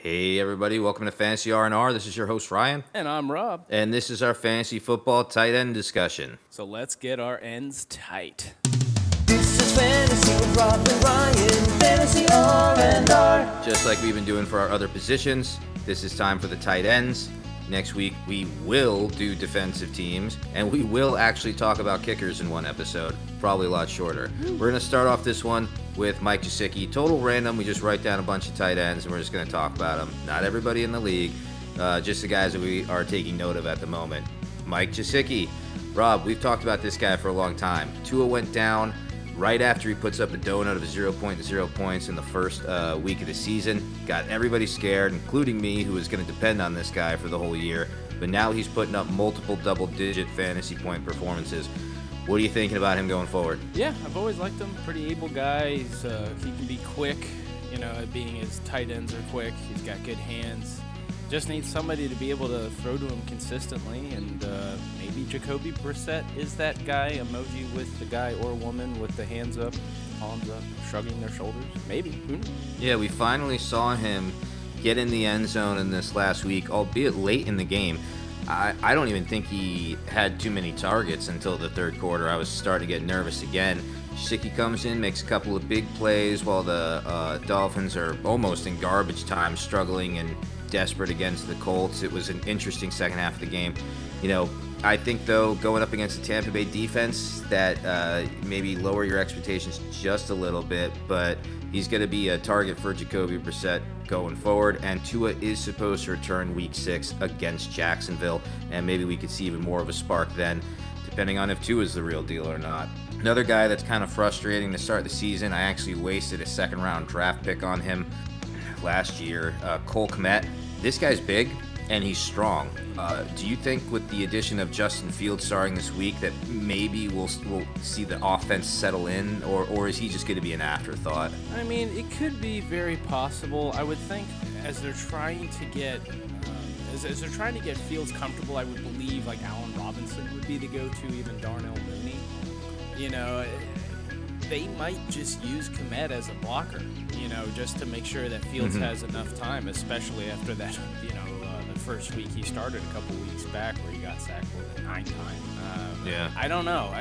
Hey everybody, welcome to Fantasy R&R. This is your host Ryan. And I'm Rob. And this is our fantasy football tight end discussion. So let's get our ends tight. This is Fantasy with Rob and Ryan, Fantasy R&R. Just like we've been doing for our other positions, this is time for the tight ends. Next week, we will do defensive teams, and we will actually talk about kickers in one episode, probably a lot shorter. We're going to start off this one with Mike Josecki. Total random, we just write down a bunch of tight ends, and we're just going to talk about them. Not everybody in the league, just the guys that we are taking note of at the moment. Mike Josecki. Rob, we've talked about this guy for a long time. Tua went down right after he puts up a donut of 0.0 points in the first week of the season. Got everybody scared, including me, who was going to depend on this guy for the whole year. But now he's putting up multiple double-digit fantasy point performances. What are you thinking about him going forward? Yeah, I've always liked him. Pretty able guy. He can be quick, being his tight ends are quick. He's got good hands. Just needs somebody to be able to throw to him consistently, and maybe Jacoby Brissette is that guy. Emoji with the guy or woman with the hands up, palms up, shrugging their shoulders. Maybe. Who knows? Yeah, we finally saw him get in the end zone in this last week, albeit late in the game. I don't even think he had too many targets until the third quarter. I was starting to get nervous again. Josecki comes in, makes a couple of big plays while the Dolphins are almost in garbage time, struggling and desperate against the Colts. It was an interesting second half of the game. I think, though, going up against the Tampa Bay defense, that maybe lower your expectations just a little bit, but he's going to be a target for Jacoby Brissette going forward, and Tua is supposed to return week 6 against Jacksonville, and maybe we could see even more of a spark then, depending on if Tua is the real deal or not. Another guy that's kind of frustrating to start the season, I actually wasted a second-round draft pick on him last year, Comet. This guy's big, and he's strong. Do you think with the addition of Justin Fields starting this week that maybe we'll see the offense settle in, or is he just going to be an afterthought? I mean, it could be very possible. I would think as they're trying to get Fields comfortable, I would believe like Allen Robinson would be the go-to, even Darnell Mooney. They might just use Comet as a blocker, just to make sure that Fields has enough time, especially after that, the first week he started a couple weeks back where he got sacked 9 times. Yeah. I don't know.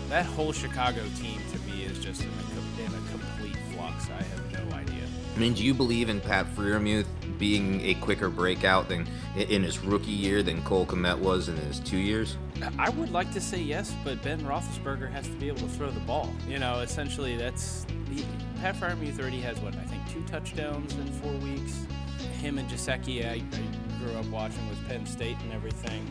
That whole Chicago team to me is just in a complete flux. I have no idea. I mean, do you believe in Pat Freiermuth being a quicker breakout than in his rookie year than Cole Kmet was in his 2 years? I would like to say yes, but Ben Roethlisberger has to be able to throw the ball. Essentially Pat Freiermuth already has, 2 touchdowns in 4 weeks. Him and Josecki, I grew up watching with Penn State and everything,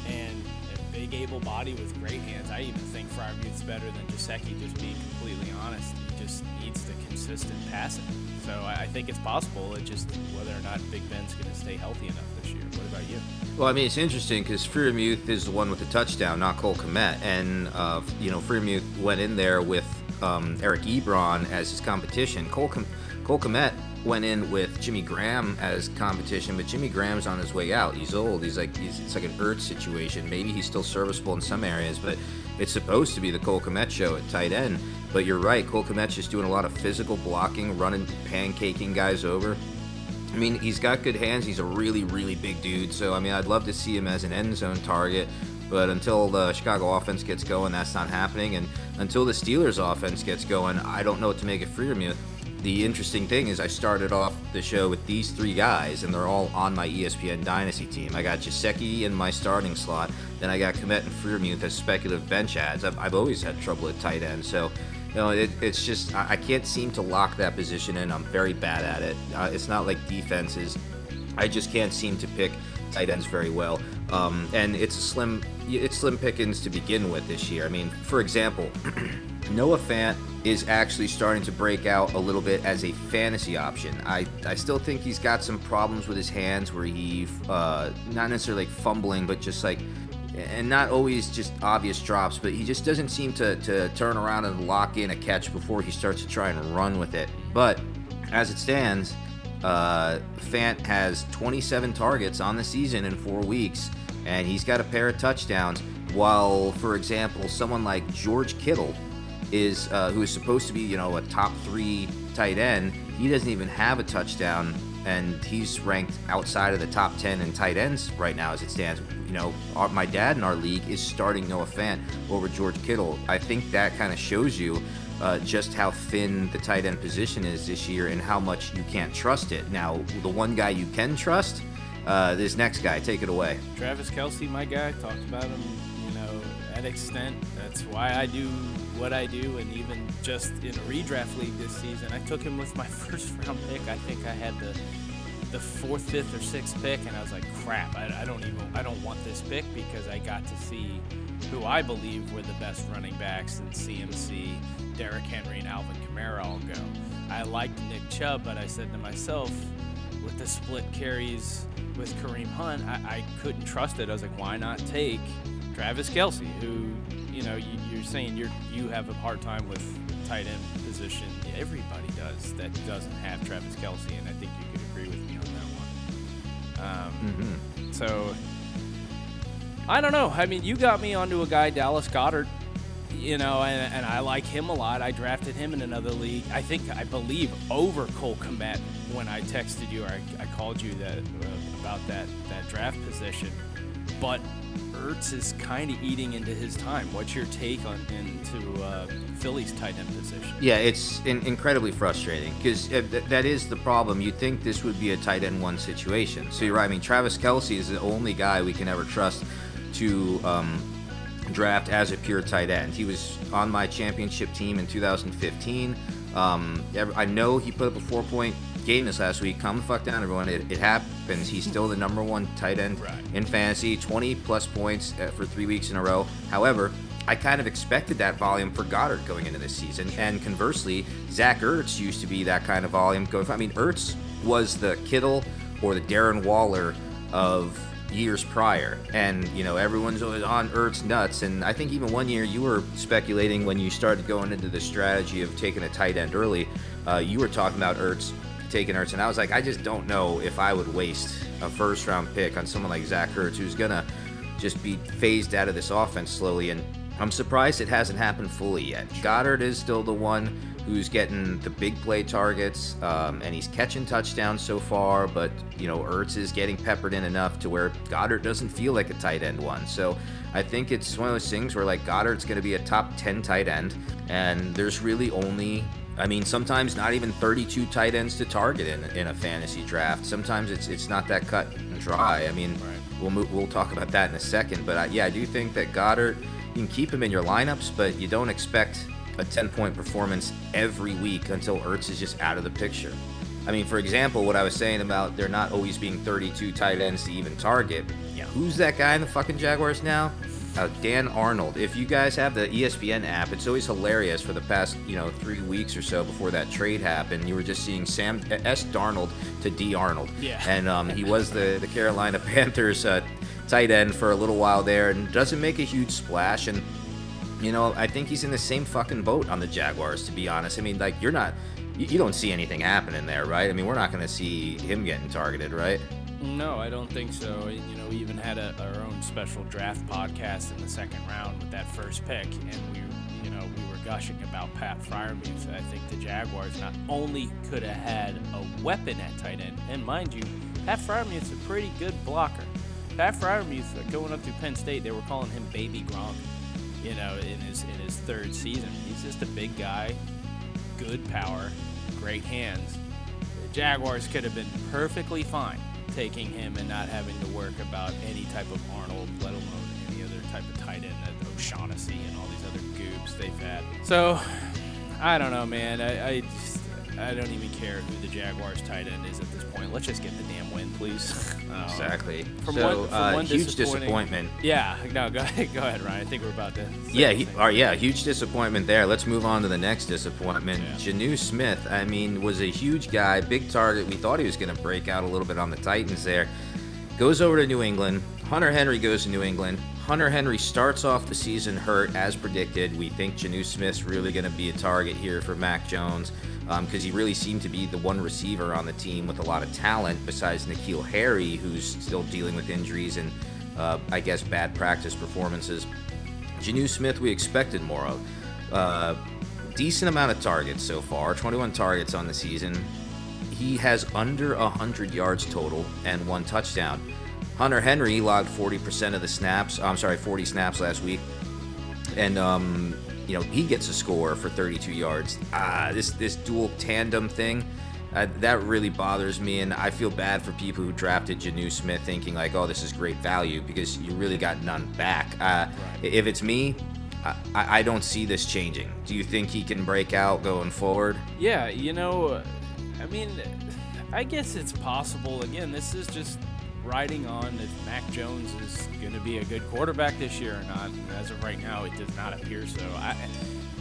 and a big able body with great hands. I even think Freiermuth's better than Josecki, just being completely honest. He just needs the consistent passing. So I think it's possible. It's just whether or not Big Ben's going to stay healthy enough this year. What about you? Well, I mean, it's interesting because Freiermuth is the one with the touchdown, not Cole Kmet. And, Freiermuth went in there with Eric Ebron as his competition. Cole Kmet went in with Jimmy Graham as competition, but Jimmy Graham's on his way out. He's old. It's like an Ertz situation. Maybe he's still serviceable in some areas, but it's supposed to be the Cole Kmet show at tight end. But you're right, Cole Kmet's just doing a lot of physical blocking, running, pancaking guys over. I mean, he's got good hands. He's a really, really big dude. So, I mean, I'd love to see him as an end zone target. But until the Chicago offense gets going, that's not happening. And until the Steelers offense gets going, I don't know what to make of Freiermuth. The interesting thing is I started off the show with these 3 guys, and they're all on my ESPN Dynasty team. I got Josecki in my starting slot. Then I got Comet and Freiermuth as speculative bench ads. I've always had trouble at tight end. So, it's just I can't seem to lock that position in. I'm very bad at it. It's not like defenses. I just can't seem to pick tight ends very well. And it's slim pickings to begin with this year. I mean, for example, Noah Fant is actually starting to break out a little bit as a fantasy option. I still think he's got some problems with his hands where he, not necessarily like fumbling, but just like, and not always just obvious drops, but he just doesn't seem to turn around and lock in a catch before he starts to try and run with it. But as it stands, Fant has 27 targets on the season in 4 weeks, and he's got a pair of touchdowns, while, for example, someone like George Kittle who is supposed to be, a top 3 tight end, he doesn't even have a touchdown and he's ranked outside of the top 10 in tight ends right now as it stands. My dad in our league is starting Noah Fant over George Kittle. I think that kind of shows you just how thin the tight end position is this year and how much you can't trust it. Now, the one guy you can trust, this next guy. Take it away. Travis Kelce, my guy. Talked about him, at extent. That's why I do what I do, and even just in a redraft league this season, I took him with my first round pick. I think I had the 4th, 5th, or 6th pick, and I was like, crap, I don't want this pick, because I got to see who I believe were the best running backs in CMC, Derrick Henry, and Alvin Kamara all go. I liked Nick Chubb, but I said to myself, with the split carries with Kareem Hunt, I couldn't trust it. I was like, why not take Travis Kelce, who, you're saying you have a hard time with tight end position. Yeah, everybody does that doesn't have Travis Kelce, and I think you could agree with me on that one. So, I don't know. I mean, you got me onto a guy, Dallas Goedert, and I like him a lot. I drafted him in another league. I believe over Cole Komet when I texted you, or I called you about that draft position. But Ertz is kind of eating into his time. What's your take into Philly's tight end position? Yeah, it's incredibly frustrating, because that is the problem. You'd think this would be a tight end 1 situation. So you're right. I mean, Travis Kelce is the only guy we can ever trust to draft as a pure tight end. He was on my championship team in 2015. I know he put up a 4-point game this last week. Calm the fuck down, everyone. It happens. He's still the number 1 tight end in fantasy, 20-plus points for 3 weeks in a row. However, I kind of expected that volume for Goddard going into this season, and conversely, Zach Ertz used to be that kind of volume going. I mean, Ertz was the Kittle or the Darren Waller of years prior, and everyone's always on Ertz nuts. And I think even one year you were speculating, when you started going into the strategy of taking a tight end early, you were talking about taking Ertz, and I was like, I just don't know if I would waste a first round pick on someone like Zach Ertz, who's gonna just be phased out of this offense slowly. And I'm surprised it hasn't happened fully yet. Goddard is still the one who's getting the big play targets, and he's catching touchdowns so far, but Ertz is getting peppered in enough to where Goddard doesn't feel like a tight end 1. So I think it's one of those things where, like, Goddard's going to be a top 10 tight end, and there's really only, sometimes not even 32 tight ends to target in a fantasy draft. Sometimes it's not that cut and dry. We'll talk about that in a second, but I do think that Goddard, you can keep him in your lineups, but you don't expect a 10-point performance every week until Ertz is just out of the picture. For example, what I was saying about there not always being 32 tight ends to even target. Yeah. Who's that guy in the fucking Jaguars now? Dan Arnold. If you guys have the ESPN app, it's always hilarious. For the past 3 weeks or so before that trade happened, you were just seeing Sam S. Darnold to D. Arnold. Yeah. And he was the Carolina Panthers tight end for a little while there, and doesn't make a huge splash. And I think he's in the same fucking boat on the Jaguars, to be honest. You don't see anything happening there, right? We're not going to see him getting targeted, right? No, I don't think so. We even had our own special draft podcast in the second round with that first pick, and we were gushing about Pat Freiermuth. I think the Jaguars not only could have had a weapon at tight end, and mind you, Pat Freiermuth's a pretty good blocker. Pat Freiermuth, going up through Penn State, they were calling him Baby Gronk. In his 3rd season, he's just a big guy, good power, great hands. The Jaguars could have been perfectly fine taking him and not having to work about any type of Arnold, let alone any other type of tight end, that O'Shaughnessy and all these other goops they've had. So, I don't know, man. I don't even care who the Jaguars tight end is at this point. Let's just get the damn win, please. Exactly. From one huge disappointment. Yeah. No, go ahead, Ryan. I think we're about to. Huge disappointment there. Let's move on to the next disappointment. Yeah. Janu Smith, was a huge guy, big target. We thought he was going to break out a little bit on the Titans there. Goes over to New England. Hunter Henry goes to New England. Hunter Henry starts off the season hurt, as predicted. We think Janu Smith's really going to be a target here for Mac Jones, because he really seemed to be the one receiver on the team with a lot of talent, besides N'Keal Harry, who's still dealing with injuries and, bad practice performances. Janu Smith, we expected more of. Decent amount of targets so far, 21 targets on the season. he has under 100 yards total and 1 touchdown. Hunter Henry logged 40% of the snaps. 40 snaps last week, and he gets a score for 32 yards. This dual tandem thing, that really bothers me, and I feel bad for people who drafted Janu Smith thinking like, oh, this is great value, because you really got none back. Right. If it's me, I don't see this changing. Do you think he can break out going forward? Yeah, I mean, I guess it's possible. Again, this is just riding on if Mac Jones is going to be a good quarterback this year or not. And as of right now, it does not appear so.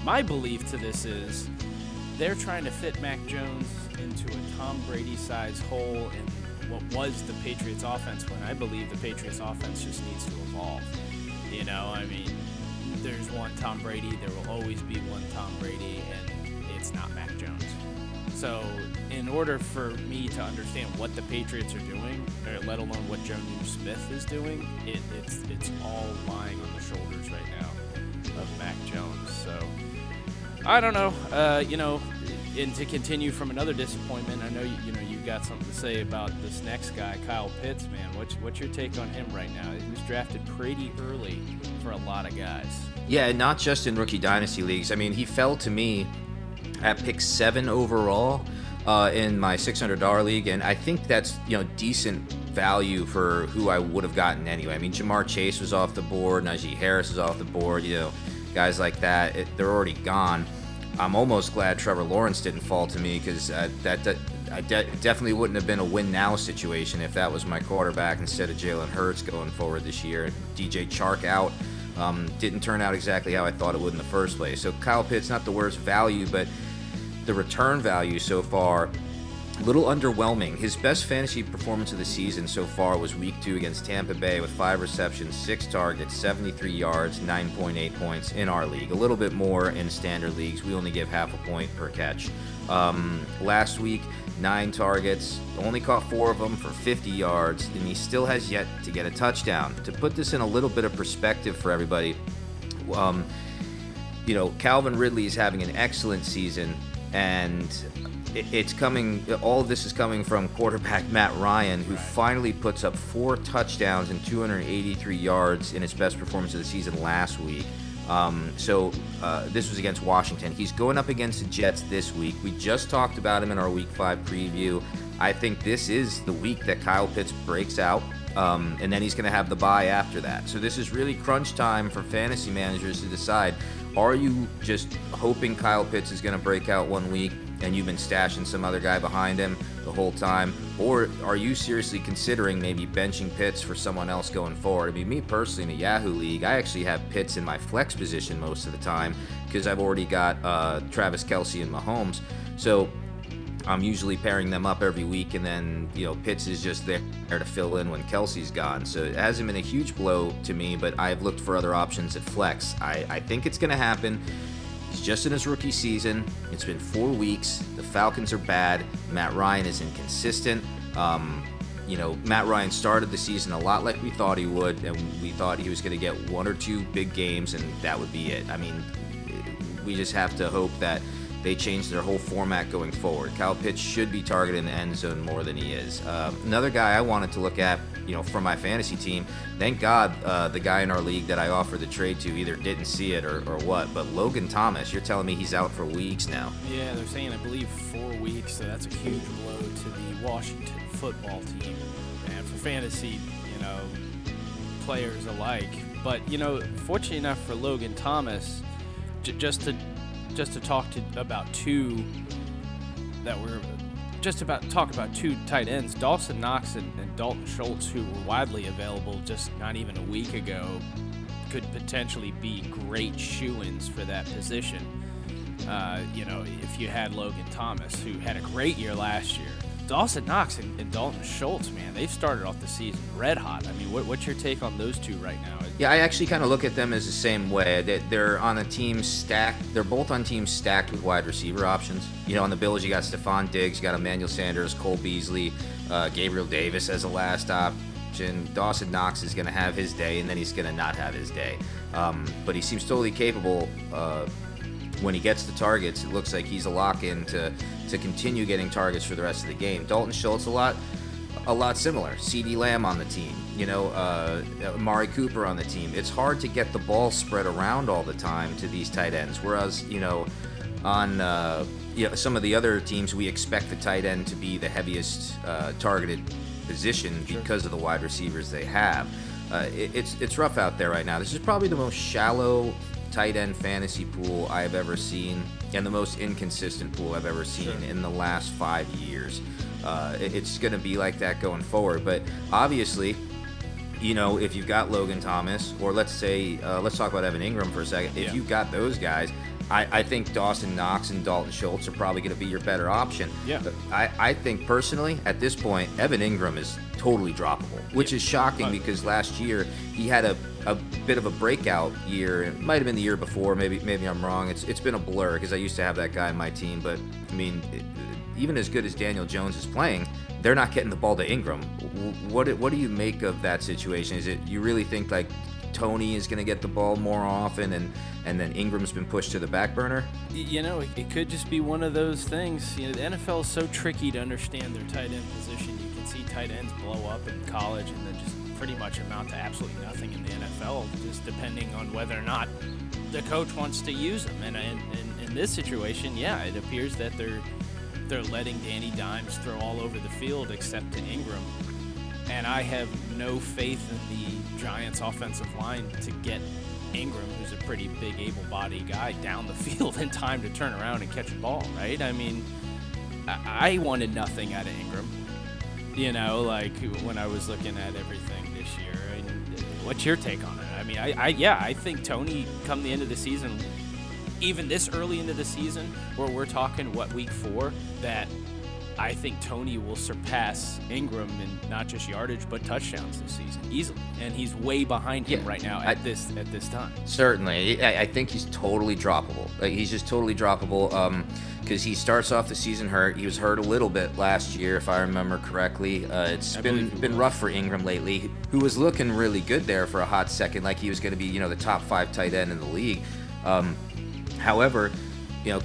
My belief to this is they're trying to fit Mac Jones into a Tom Brady-sized hole in what was the Patriots offense, when I believe the Patriots offense just needs to evolve. I mean, there's one Tom Brady, there will always be one Tom Brady, and it's not Mac Jones. So in order for me to understand what the Patriots are doing, or let alone what Janu Smith is doing, it's all lying on the shoulders right now of Mac Jones. So I don't know. And to continue from another disappointment, I know you've got something to say about this next guy, Kyle Pitts, man. What's your take on him right now? He was drafted pretty early for a lot of guys. Yeah, not just in rookie dynasty leagues. I mean, he fell to me at pick 7 overall in my $600 league, and I think that's decent value for who I would have gotten anyway. I mean, Jamar Chase was off the board, Najee Harris is off the board. Guys like that, they're already gone. I'm almost glad Trevor Lawrence didn't fall to me, because definitely wouldn't have been a win now situation if that was my quarterback instead of Jalen Hurts going forward this year. DJ Chark out. Didn't turn out exactly how I thought it would in the first place. So Kyle Pitts, not the worst value, but the return value so far, a little underwhelming. His best fantasy performance of the season so far was week 2 against Tampa Bay with 5 receptions, 6 targets, 73 yards, 9.8 points in our league. A little bit more in standard leagues. We only give half a point per catch. Last week, 9 targets, only caught 4 of them for 50 yards, and he still has yet to get a touchdown. To put this in a little bit of perspective for everybody, Calvin Ridley is having an excellent season, and it's coming. All of this is coming from quarterback Matt Ryan, who finally puts up 4 touchdowns and 283 yards in his best performance of the season last week. This was against Washington. He's going up against the Jets this week. We just talked about him in our Week 5 preview. I think this is the week that Kyle Pitts breaks out, and then he's going to have the bye after that. So this is really crunch time for fantasy managers to decide, are you just hoping Kyle Pitts is going to break out one week and you've been stashing some other guy behind him the whole time? Or are you seriously considering maybe benching Pitts for someone else going forward? I mean, me personally in a Yahoo league, I actually have Pitts in my flex position most of the time because I've already got Travis Kelce and Mahomes. So I'm usually pairing them up every week, and then Pitts is just there to fill in when Kelsey's gone. So it hasn't been a huge blow to me, but I've looked for other options at flex. I think it's going to happen. He's just in his rookie season. It's been 4 weeks. The Falcons are bad. Matt Ryan is inconsistent. Matt Ryan started the season a lot like we thought he would, and we thought he was going to get 1 or 2 big games, and that would be it. I mean, we just have to hope that they change their whole format going forward. Kyle Pitts should be targeted in the end zone more than he is. Another guy I wanted to look at, for my fantasy team, thank God the guy in our league that I offered the trade to either didn't see it or what, but Logan Thomas, you're telling me he's out for weeks now. Yeah, they're saying, I believe, 4 weeks, so that's a huge blow to the Washington football team, and for fantasy, players alike. But, fortunately enough for Logan Thomas, just to talk about two tight ends, Dawson Knox and Dalton Schultz, who were widely available just not even a week ago, could potentially be great shoo-ins for that position. If you had Logan Thomas, who had a great year last year. Dawson Knox and Dalton Schultz, man, they've started off the season red hot. I mean, what's your take on those two right now? Yeah, I actually kind of look at them as the same way. They're on a team stacked. They're both on teams stacked with wide receiver options. On the Bills, you got Stephon Diggs, you got Emmanuel Sanders, Cole Beasley, Gabriel Davis as a last option. Dawson Knox is going to have his day, and then he's going to not have his day. But he seems totally capable when he gets the targets, it looks like he's a lock-in to continue getting targets for the rest of the game. Dalton Schultz a lot similar. CeeDee Lamb on the team, Amari Cooper on the team. It's hard to get the ball spread around all the time to these tight ends, whereas on some of the other teams, we expect the tight end to be the heaviest targeted position because of the wide receivers they have. It's rough out there right now. This is probably the most shallow tight end fantasy pool I have ever seen, and the most inconsistent pool I've ever seen in the last 5 years. It's going to be like that going forward. But obviously, if you've got Logan Thomas, or let's talk about Evan Ingram for a second. If you've got those guys, I think Dawson, Knox, and Dalton Schultz are probably going to be your better option. Yeah. But I think personally, at this point, Evan Ingram is totally droppable, which is shocking because last year he had a bit of a breakout year. It might have been the year before. Maybe I'm wrong. It's been a blur because I used to have that guy on my team. But I mean, even as good as Daniel Jones is playing, they're not getting the ball to Ingram. What do you make of that situation? Is it you really think like Tony is going to get the ball more often and then Ingram's been pushed to the back burner? It could just be one of those things. The NFL is so tricky to understand their tight end position. You can see tight ends blow up in college and then just pretty much amount to absolutely nothing in the NFL, just depending on whether or not the coach wants to use them. And in this situation, it appears that they're letting Danny Dimes throw all over the field except to Ingram. And I have no faith in the Giants' offensive line to get Ingram, who's a pretty big, able-bodied guy, down the field in time to turn around and catch a ball, right? I mean, I wanted nothing out of Ingram, like when I was looking at everything this year. And what's your take on it? I mean, I think Tony, come the end of the season, even this early into the season, where we're talking, week 4, that I think Tony will surpass Ingram in not just yardage but touchdowns this season easily, and he's way behind him right now at this time. Certainly, I think he's totally droppable. He's just totally droppable because he starts off the season hurt. He was hurt a little bit last year, if I remember correctly. It's been rough for Ingram lately, who was looking really good there for a hot second, like he was going to be the top 5 tight end in the league. However,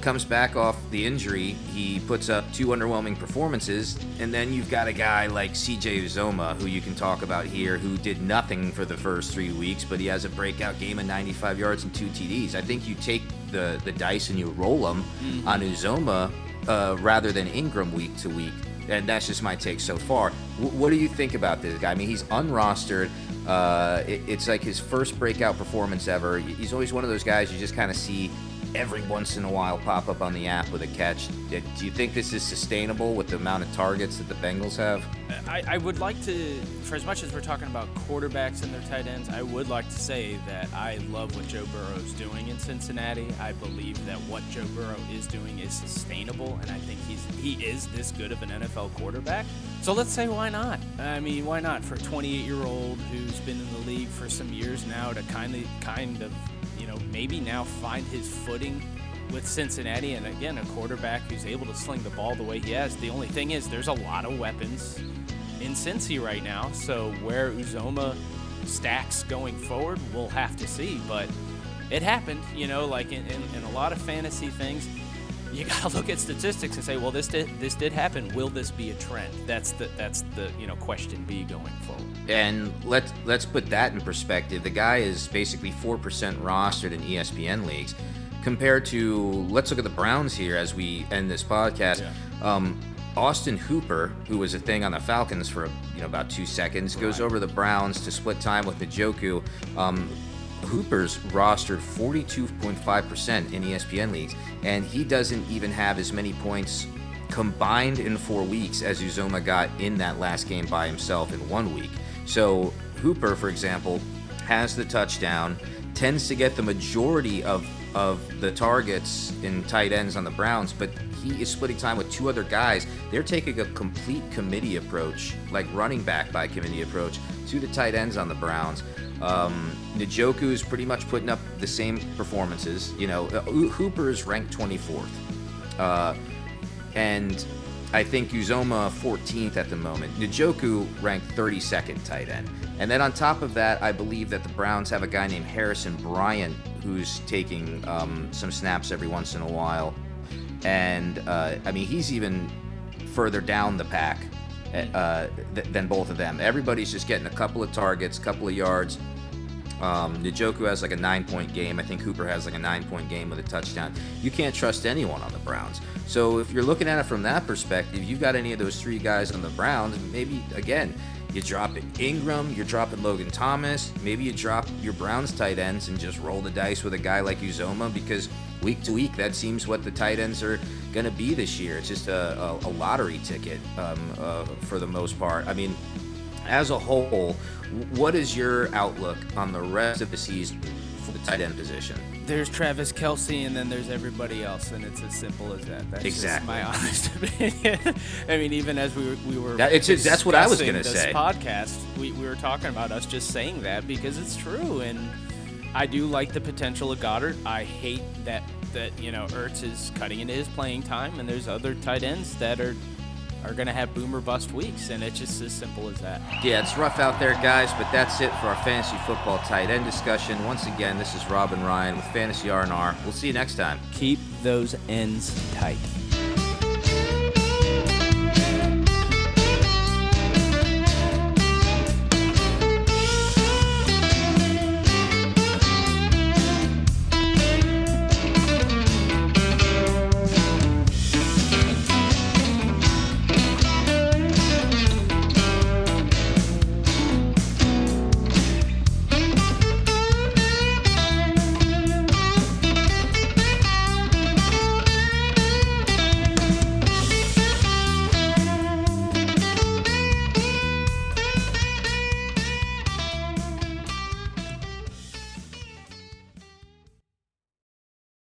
comes back off the injury, he puts up 2 underwhelming performances, and then you've got a guy like CJ Uzoma, who you can talk about here, who did nothing for the first 3 weeks, but he has a breakout game of 95 yards and 2 TDs. I think you take the dice and you roll them on Uzoma rather than Ingram week to week, and that's just my take so far. What do you think about this guy? I mean, he's unrostered. It's like his first breakout performance ever. He's always one of those guys you just kind of see every once in a while pop up on the app with a catch. Do you think this is sustainable with the amount of targets that the Bengals have? I would like to, for as much as we're talking about quarterbacks and their tight ends, I would like to say that I love what Joe Burrow's doing in Cincinnati. I believe that what Joe Burrow is doing is sustainable, and I think he is this good of an NFL quarterback. So let's say why not? I mean, why not for a 28-year-old who's been in the league for some years now to kind of maybe now find his footing with Cincinnati, and again, a quarterback who's able to sling the ball the way he has. The only thing is there's a lot of weapons in Cincy right now, so where Uzoma stacks going forward, we'll have to see, but it happened, like in a lot of fantasy things, you got to look at statistics and say, well, this did happen. Will this be a trend? That's the question B going forward. And let's put that in perspective. The guy is basically 4% rostered in ESPN leagues, compared to, let's look at the Browns here as we end this podcast. Yeah. Austin Hooper, who was a thing on the Falcons for about 2 seconds, goes over the Browns to split time with Njoku. Hooper's rostered 42.5% in ESPN leagues, and he doesn't even have as many points combined in 4 weeks as Uzoma got in that last game by himself in 1 week. So Hooper, for example, has the touchdown, tends to get the majority of the targets in tight ends on the Browns, but he is splitting time with 2 other guys. They're taking a complete committee approach, like running back by committee approach, to the tight ends on the Browns. Njoku is pretty much putting up the same performances. Hooper is ranked 24th. And I think Uzoma 14th at the moment. Njoku ranked 32nd tight end. And then on top of that, I believe that the Browns have a guy named Harrison Bryant, who's taking some snaps every once in a while. And, I mean, he's even further down the pack than both of them. Everybody's just getting a couple of targets, a couple of yards. Njoku has like a 9-point game. I think Cooper has like a 9-point game with a touchdown. You can't trust anyone on the Browns. So if you're looking at it from that perspective, you've got any of those three guys on the Browns, maybe, again, you drop Ingram, you're dropping Logan Thomas, maybe you drop your Browns tight ends and just roll the dice with a guy like Uzoma, because week to week, that seems what the tight ends are going to be this year. It's just a lottery ticket for the most part. I mean, as a whole, what is your outlook on the rest of the season for the tight end position? There's Travis Kelce, and then there's everybody else, and it's as simple as that. That's exactly just my honest opinion. I mean, even as we were that's what I was going to this say. Podcast, we were talking about us just saying that because it's true, and I do like the potential of Goddard. I hate that Ertz is cutting into his playing time, and there's other tight ends that are going to have boom or bust weeks, and it's just as simple as that. Yeah, it's rough out there, guys, but that's it for our fantasy football tight end discussion. Once again, this is Rob and Ryan with Fantasy R&R. We'll see you next time. Keep those ends tight.